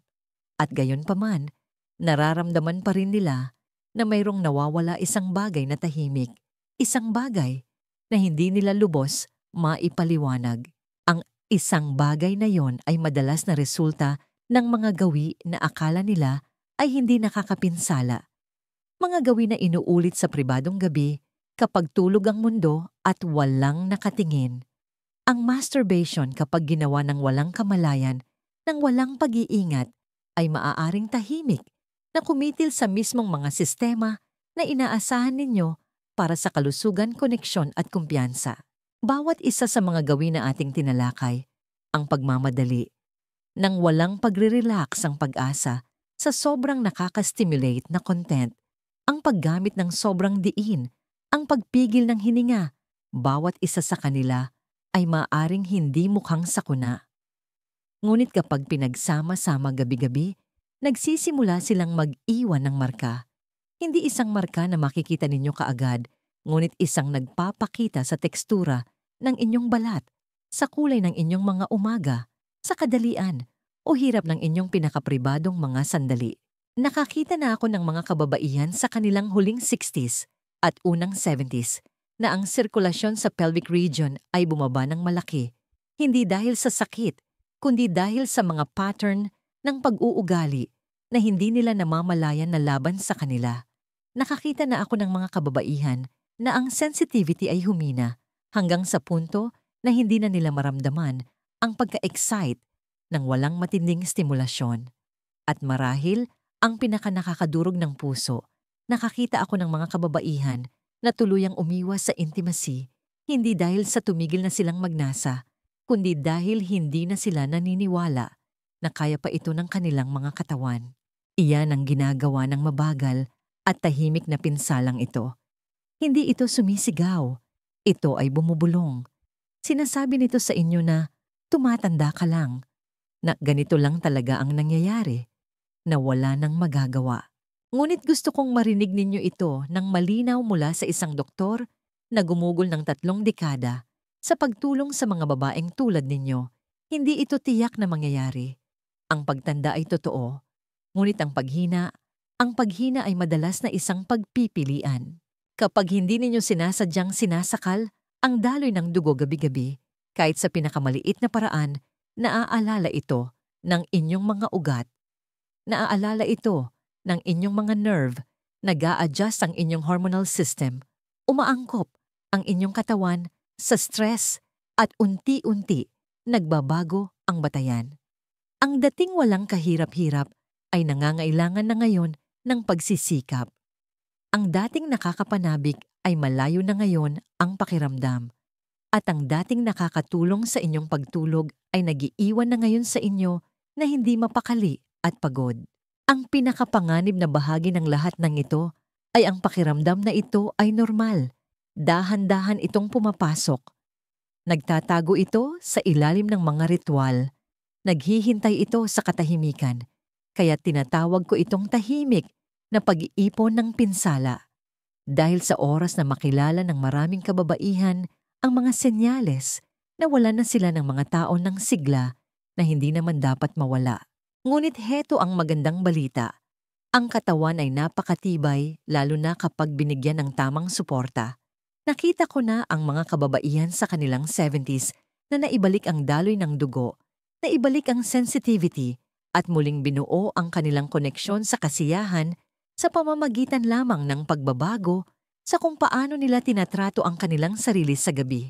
At gayon pa man, nararamdaman pa rin nila na mayroong nawawala isang bagay na tahimik, isang bagay na hindi nila lubos maipaliwanag. Ang isang bagay na yon ay madalas na resulta ng mga gawi na akala nila ay hindi nakakapinsala. Mga gawi na inuulit sa pribadong gabi kapag tulog ang mundo at walang nakatingin. Ang masturbation kapag ginawa ng walang kamalayan, ng walang pag-iingat, ay maaaring tahimik na kumitil sa mismong mga sistema na inaasahan ninyo para sa kalusugan, koneksyon at kumpiyansa. Bawat isa sa mga gawin na ating tinalakay, ang pagmamadali, nang walang pagre-relax ang pag-asa sa sobrang nakaka-stimulate na content, ang paggamit ng sobrang diin, ang pagpigil ng hininga, bawat isa sa kanila ay maaaring hindi mukhang sakuna. Ngunit kapag pinagsama-sama gabi-gabi, nagsisimula silang mag-iwan ng marka. Hindi isang marka na makikita ninyo kaagad, ngunit isang nagpapakita sa tekstura ng inyong balat, sa kulay ng inyong mga umaga, sa kadalian o hirap ng inyong pinakapribadong mga sandali. Nakakita na ako ng mga kababaihan sa kanilang huling 60s at unang 70s na ang sirkulasyon sa pelvic region ay bumaba ng malaki, hindi dahil sa sakit, kundi dahil sa mga pattern ng pag-uugali na hindi nila namamalayan na laban sa kanila. Nakakita na ako ng mga kababaihan na ang sensitivity ay humina hanggang sa punto na hindi na nila maramdaman ang pagka-excite ng walang matinding stimulasyon. At marahil, ang pinakanakakadurog ng puso, nakakita ako ng mga kababaihan na tuluyang umiwas sa intimacy, hindi dahil sa tumigil na silang magnasa, kundi dahil hindi na sila naniniwala na kaya pa ito ng kanilang mga katawan. Iyan ang ginagawa ng mabagal at tahimik na pinsalang ito. Hindi ito sumisigaw, ito ay bumubulong. Sinasabi nito sa inyo na tumatanda ka lang, na ganito lang talaga ang nangyayari, na wala nang magagawa. Ngunit gusto kong marinig ninyo ito nang malinaw mula sa isang doktor na gumugol ng 3 dekada sa pagtulong sa mga babaeng tulad ninyo. Hindi ito tiyak na mangyayari. Ang pagtanda ay totoo, ngunit ang paghina ay madalas na isang pagpipilian. Kapag hindi ninyo sinasadyang sinasakal ang daloy ng dugo gabi-gabi, kahit sa pinakamaliit na paraan, naaalala ito ng inyong mga ugat. Naaalala ito ng inyong mga nerve, nag-a-adjust ang inyong hormonal system, umaangkop ang inyong katawan sa stress at unti-unti nagbabago ang batayan. Ang dating walang kahirap-hirap ay nangangailangan na ngayon ng pagsisikap. Ang dating nakakapanabik ay malayo na ngayon ang pakiramdam. At ang dating nakakatulong sa inyong pagtulog ay nagiiwan na ngayon sa inyo na hindi mapakali at pagod. Ang pinakapanganib na bahagi ng lahat ng ito ay ang pakiramdam na ito ay normal. Dahan-dahan itong pumapasok. Nagtatago ito sa ilalim ng mga ritual. Naghihintay ito sa katahimikan. Kaya tinatawag ko itong tahimik na pag-iipon ng pinsala. Dahil sa oras na makilala ng maraming kababaihan ang mga senyales na wala na sila ng mga tao ng sigla na hindi naman dapat mawala. Ngunit heto ang magandang balita. Ang katawan ay napakatibay lalo na kapag binigyan ng tamang suporta. Nakita ko na ang mga kababaihan sa kanilang 70s na naibalik ang daloy ng dugo, naibalik ang sensitivity at muling binuo ang kanilang koneksyon sa kasiyahan sa pamamagitan lamang ng pagbabago sa kung paano nila tinatrato ang kanilang sarili sa gabi.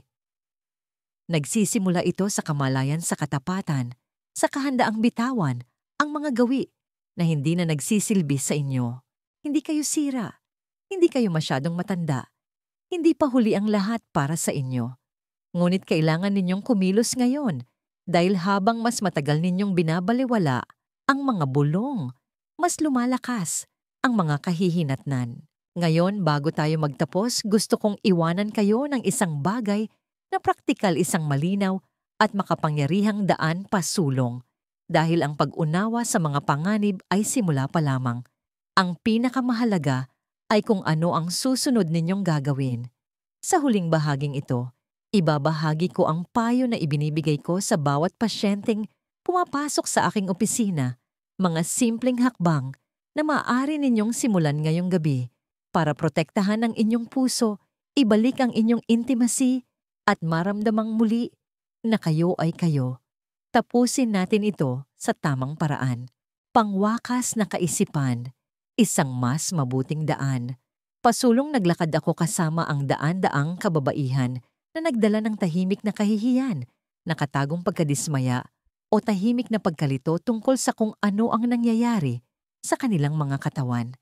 Nagsisimula ito sa kamalayan sa katapatan, sa kahandaang bitawan ang mga gawi na hindi na nagsisilbi sa inyo. Hindi kayo sira, hindi kayo masyadong matanda, hindi pa huli ang lahat para sa inyo. Ngunit kailangan ninyong kumilos ngayon dahil habang mas matagal ninyong binabaliwala ang mga bulong, mas lumalakas ang mga kahihinatnan. Ngayon, bago tayo magtapos, gusto kong iwanan kayo ng isang bagay na praktikal, isang malinaw at makapangyarihang daan pasulong. Dahil ang pag-unawa sa mga panganib ay simula pa lamang. Ang pinakamahalaga ay kung ano ang susunod ninyong gagawin. Sa huling bahaging ito, ibabahagi ko ang payo na ibinibigay ko sa bawat pasyenteng pumapasok sa aking opisina, mga simpleng hakbang na maaari ninyong simulan ngayong gabi para protektahan ang inyong puso, ibalik ang inyong intimacy at maramdamang muli na kayo ay kayo. Tapusin natin ito sa tamang paraan. Pangwakas na kaisipan, isang mas mabuting daan. Pasulong naglakad ako kasama ang daan-daang kababaihan na nagdala ng tahimik na kahihiyan, nakatagong pagkadismaya o tahimik na pagkalito tungkol sa kung ano ang nangyayari sa kanilang mga katawan.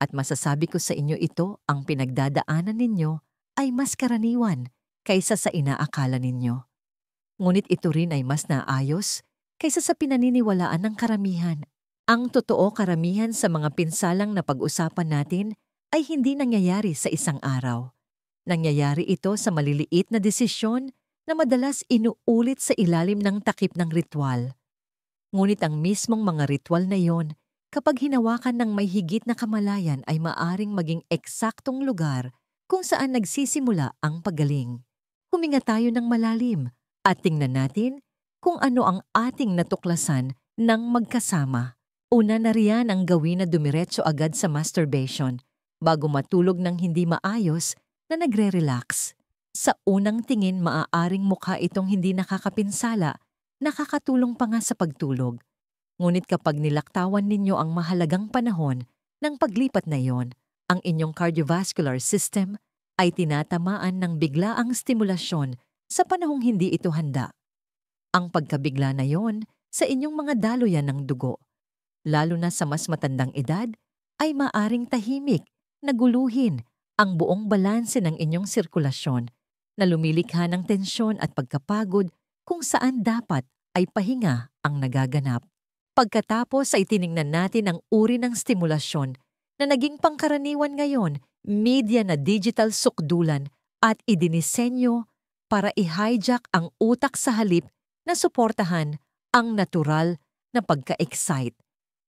At masasabi ko sa inyo ito, ang pinagdadaanan ninyo ay mas karaniwan kaysa sa inaakala ninyo. Ngunit ito rin ay mas naayos kaysa sa pinaniniwalaan ng karamihan. Ang totoo, karamihan sa mga pinsalang na pag-usapan natin ay hindi nangyayari sa isang araw. Nangyayari ito sa maliliit na desisyon na madalas inuulit sa ilalim ng takip ng ritual. Ngunit ang mismong mga ritual na iyon, kapag hinawakan ng may higit na kamalayan, ay maaring maging eksaktong lugar kung saan nagsisimula ang paggaling. Huminga tayo ng malalim at tingnan natin kung ano ang ating natuklasan ng magkasama. Una na riyan ang gawin na dumiretso agad sa masturbation bago matulog ng hindi maayos na nagre-relax. Sa unang tingin, maaaring mukha itong hindi nakakapinsala, nakakatulong pa nga sa pagtulog. Ngunit kapag nilaktawan ninyo ang mahalagang panahon ng paglipat na iyon, ang inyong cardiovascular system ay tinatamaan ng biglaang stimulasyon sa panahong hindi ito handa. Ang pagkabigla na iyon sa inyong mga daluyan ng dugo, lalo na sa mas matandang edad, ay maaring tahimik, naguluhin ang buong balanse ng inyong sirkulasyon na lumilikha ng tensyon at pagkapagod kung saan dapat ay pahinga ang nagaganap. Pagkatapos ay tiningnan natin ang uri ng stimulasyon na naging pangkaraniwan ngayon, media na digital sukdulan at idinisenyo para i-hijack ang utak sa halip na suportahan ang natural na pagka-excite.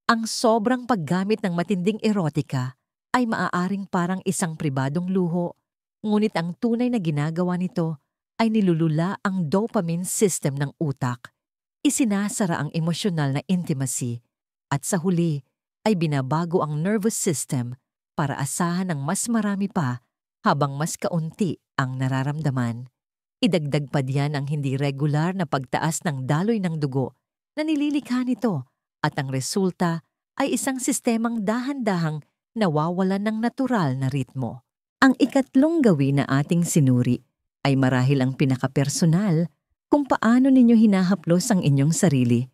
Ang sobrang paggamit ng matinding erotika ay maaaring parang isang pribadong luho, ngunit ang tunay na ginagawa nito ay nilulula ang dopamine system ng utak. Isinasara ang emosyonal na intimacy at sa huli ay binabago ang nervous system para asahan ng mas marami pa habang mas kaunti ang nararamdaman. Idagdag pa diyan ang hindi regular na pagtaas ng daloy ng dugo na nililikha nito at ang resulta ay isang sistemang dahan-dahang nawawalan ng natural na ritmo. Ang ikatlong gawin na ating sinuri ay marahil ang pinakapersonal kung paano ninyo hinahaplos ang inyong sarili.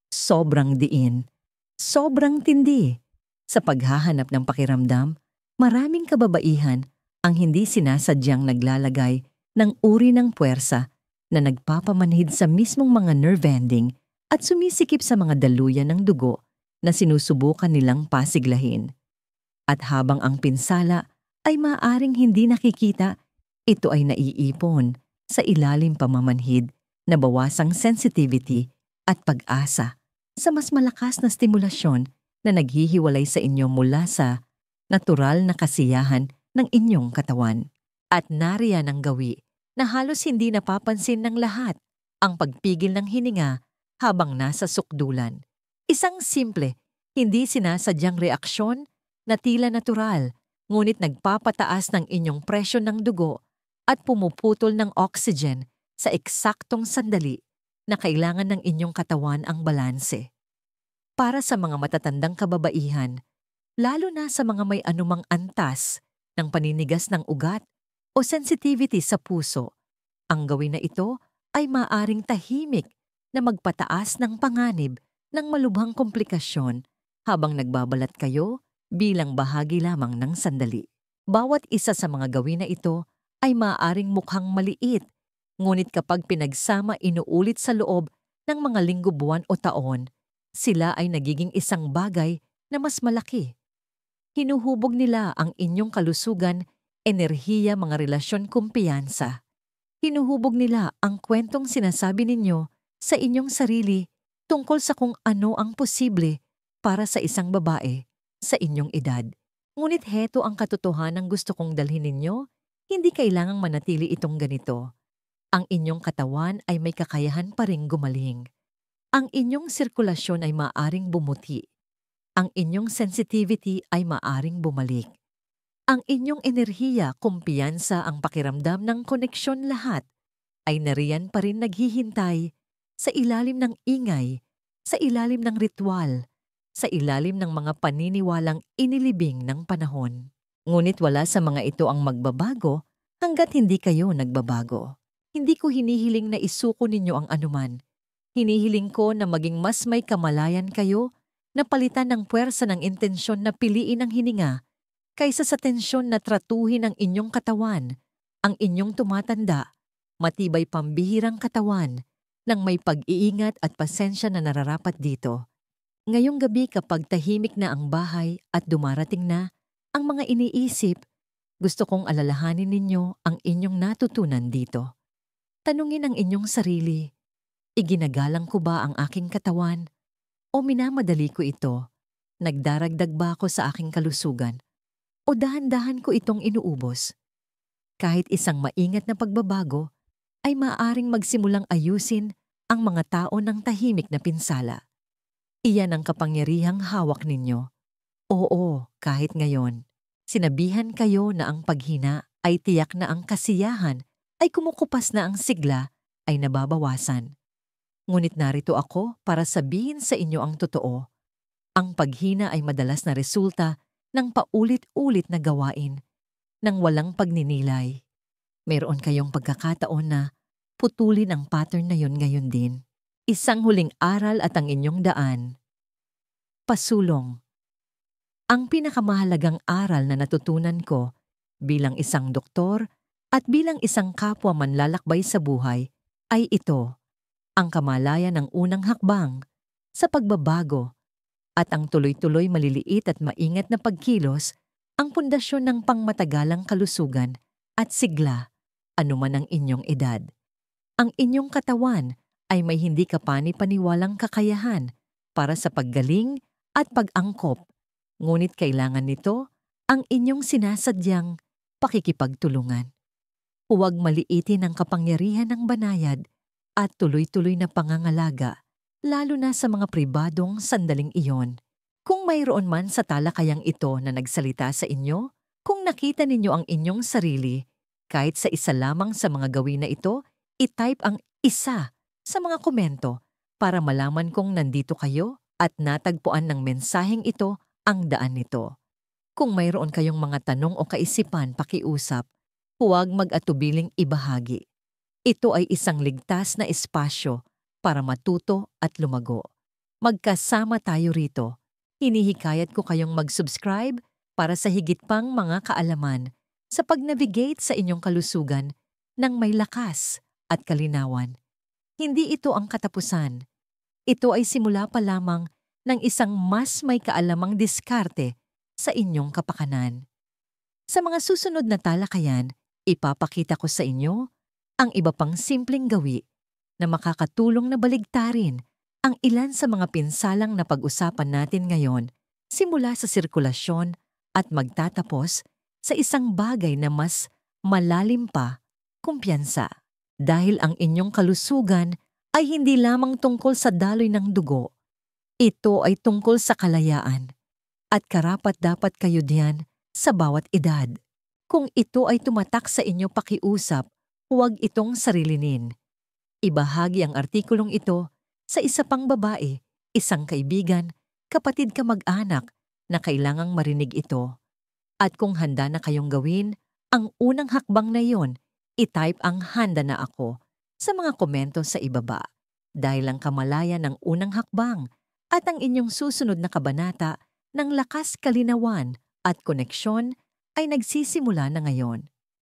Sobrang diin, sobrang tindi. Sa paghahanap ng pakiramdam, maraming kababaihan ang hindi sinasadyang naglalagay ng uri ng puwersa na nagpapamanhid sa mismong mga nerve ending at sumisikip sa mga daluyan ng dugo na sinusubukan nilang pasiglahin. At habang ang pinsala ay maaaring hindi nakikita, ito ay naiipon sa ilalim pamamanhid na bawasang sensitivity at pag-asa sa mas malakas na stimulasyon na naghihiwalay sa inyo mula sa natural na kasiyahan ng inyong katawan. At nariyan ang gawi na halos hindi napapansin ng lahat, ang pagpigil ng hininga habang nasa sukdulan. Isang simple, hindi sinasadyang reaksyon na tila natural, ngunit nagpapataas ng inyong presyon ng dugo at pumuputol ng oxygen sa eksaktong sandali na kailangan ng inyong katawan ang balanse. Para sa mga matatandang kababaihan, lalo na sa mga may anumang antas ng paninigas ng ugat o sensitivity sa puso, ang gawin na ito ay maaring tahimik na magpataas ng panganib ng malubhang komplikasyon habang nagbabalat kayo bilang bahagi lamang ng sandali. Bawat isa sa mga gawin na ito ay maaaring mukhang maliit, ngunit kapag pinagsama inuulit sa loob ng mga linggo, buwan o taon, sila ay nagiging isang bagay na mas malaki. Hinuhubog nila ang inyong kalusugan, enerhiya, mga relasyon, kumpiyansa. Hinuhubog nila ang kwentong sinasabi ninyo sa inyong sarili tungkol sa kung ano ang posible para sa isang babae sa inyong edad. Ngunit heto ang katotohanan gusto kong dalhin ninyo, hindi kailangang manatili itong ganito. Ang inyong katawan ay may kakayahan pa ring gumaling. Ang inyong sirkulasyon ay maaring bumuti. Ang inyong sensitivity ay maaring bumalik. Ang inyong enerhiya, kumpiyansa, ang pakiramdam ng koneksyon, lahat ay nariyan pa rin naghihintay sa ilalim ng ingay, sa ilalim ng ritual, sa ilalim ng mga paniniwalang inilibing ng panahon. Ngunit wala sa mga ito ang magbabago hanggat hindi kayo nagbabago. Hindi ko hinihiling na isuko ninyo ang anuman. Hinihiling ko na maging mas may kamalayan kayo na palitan ng puwersa ng intensyon na piliin ang hininga kaysa sa tensyon na tratuhin ang inyong katawan, ang inyong tumatanda, matibay pambihirang katawan, ng may pag-iingat at pasensya na nararapat dito. Ngayong gabi kapag tahimik na ang bahay at dumarating na ang mga iniisip, gusto kong alalahanin ninyo ang inyong natutunan dito. Tanungin ang inyong sarili, iginagalang ko ba ang aking katawan o minamadali ko ito? Nagdaragdag ba ako sa aking kalusugan o dahan-dahan ko itong inuubos? Kahit isang maingat na pagbabago ay maaaring magsimulang ayusin ang mga tao ng tahimik na pinsala. Iyan ang kapangyarihang hawak ninyo. Oo, kahit ngayon, sinabihan kayo na ang paghina ay tiyak na ang kasiyahan ay kumukupas na, ang sigla ay nababawasan. Ngunit narito ako para sabihin sa inyo ang totoo. Ang paghina ay madalas na resulta ng paulit-ulit na gawain, ng walang pagninilay. Mayroon kayong pagkakataon na putulin ang pattern na yun ngayon din. Isang huling aral at ang inyong daan. Pasulong. Ang pinakamahalagang aral na natutunan ko bilang isang doktor at bilang isang kapwa manlalakbay sa buhay ay ito, ang kamalayan ng unang hakbang sa pagbabago at ang tuloy-tuloy maliliit at maingat na pagkilos ang pundasyon ng pangmatagalang kalusugan at sigla, anuman ang inyong edad. Ang inyong katawan ay may hindi kapani-paniwalang kakayahan para sa paggaling at pag-angkop, ngunit kailangan nito ang inyong sinasadyang pakikipagtulungan. Huwag maliitin ang kapangyarihan ng banayad at tuloy-tuloy na pangangalaga, lalo na sa mga pribadong sandaling iyon. Kung mayroon man sa talakayang ito na nagsalita sa inyo, kung nakita ninyo ang inyong sarili, kahit sa isa lamang sa mga gawin na ito, i-type ang isa sa mga komento para malaman kong nandito kayo at natagpuan ng mensaheng ito ang daan nito. Kung mayroon kayong mga tanong o kaisipan, pakiusap, huwag mag-atubiling ibahagi. Ito ay isang ligtas na espasyo para matuto at lumago. Magkasama tayo rito. Hinihikayat ko kayong mag-subscribe para sa higit pang mga kaalaman sa pag-navigate sa inyong kalusugan ng may lakas at kalinawan. Hindi ito ang katapusan. Ito ay simula pa lamang ng isang mas may kaalamang diskarte sa inyong kapakanan. Sa mga susunod na talakayan, ipapakita ko sa inyo ang iba pang simpleng gawi na makakatulong na baligtarin ang ilan sa mga pinsalang na pag-usapan natin ngayon, simula sa sirkulasyon at magtatapos sa isang bagay na mas malalim pa, kumpiyansa. Dahil ang inyong kalusugan ay hindi lamang tungkol sa daloy ng dugo. Ito ay tungkol sa kalayaan. At karapat-dapat kayo diyan sa bawat edad. Kung ito ay tumatak sa inyo, pakiusap, huwag itong sarilinin. Ibahagi ang artikulong ito sa isa pang babae, isang kaibigan, kapatid, kamag-anak na kailangang marinig ito. At kung handa na kayong gawin ang unang hakbang na iyon, i-type ang handa na ako sa mga komento sa ibaba. dahil ang kamalayan ng unang hakbang at ang inyong susunod na kabanata ng lakas kalinawan at koneksyon ay nagsisimula na ngayon.